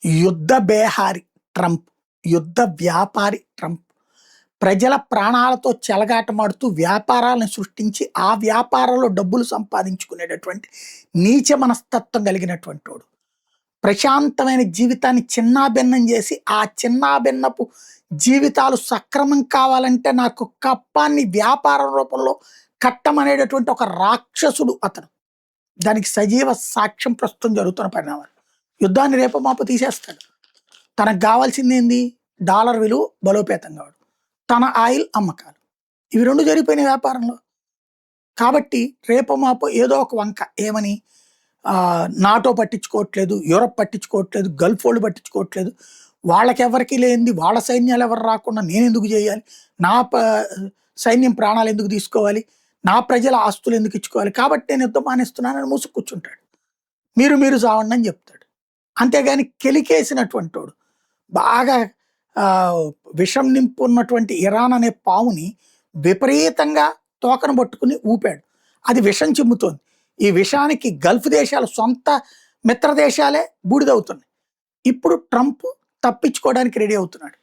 యుద్ధ బేహారి ట్రంప్, యుద్ధ వ్యాపారి ట్రంప్. ప్రజల ప్రాణాలతో చెలగాటమాడుతూ వ్యాపారాలను సృష్టించి ఆ వ్యాపారంలో డబ్బులు సంపాదించుకునేటటువంటి నీచ మనస్తత్వం కలిగినటువంటి వాడు. ప్రశాంతమైన జీవితాన్ని చిన్నాభిన్నం చేసి ఆ చిన్నాభిన్నపు జీవితాలు సక్రమం కావాలంటే నాకు కప్పాన్ని వ్యాపారం రూపంలో కట్టమనేటటువంటి ఒక రాక్షసుడు అతను. దానికి సజీవ సాక్ష్యం ప్రస్తుతం జరుగుతున్న పరిణామాలు. యుద్ధాన్ని రేపు మాపు తీసేస్తాడు. తనకు కావాల్సింది ఏంది? డాలర్ విలువ బలోపేతం కావడం, తన ఆయిల్ అమ్మకాలు. ఇవి రెండు జరిగిపోయిన వ్యాపారంలో. కాబట్టి రేపు మాపు ఏదో ఒక వంక ఏమని, నాటో పట్టించుకోవట్లేదు, యూరప్ పట్టించుకోవట్లేదు, గల్ఫ్ వాళ్ళు పట్టించుకోవట్లేదు, వాళ్ళకెవరికి లేనిది వాళ్ళ సైన్యాలు ఎవరు రాకుండా నేను ఎందుకు చేయాలి, నా సైన్యం ప్రాణాలు ఎందుకు తీసుకోవాలి, నా ప్రజల ఆస్తులు ఎందుకు ఇచ్చుకోవాలి, కాబట్టి నేను యుద్ధం మానేస్తున్నానని మూసు కూర్చుంటాడు. మీరు చావండి అని చెప్తాడు. అంతేగాని కెలికేసినటువంటి వాడు, బాగా విషం నింపున్నటువంటి ఇరాన్ అనే పావుని విపరీతంగా తోకను పట్టుకుని ఊపాడు. అది విషం చిమ్ముతోంది. ఈ విషానికి గల్ఫ్ దేశాలు సొంత మిత్ర దేశాలే బూడిదవుతున్నాయి. ఇప్పుడు ట్రంప్ తప్పించుకోవడానికి రెడీ అవుతున్నాడు.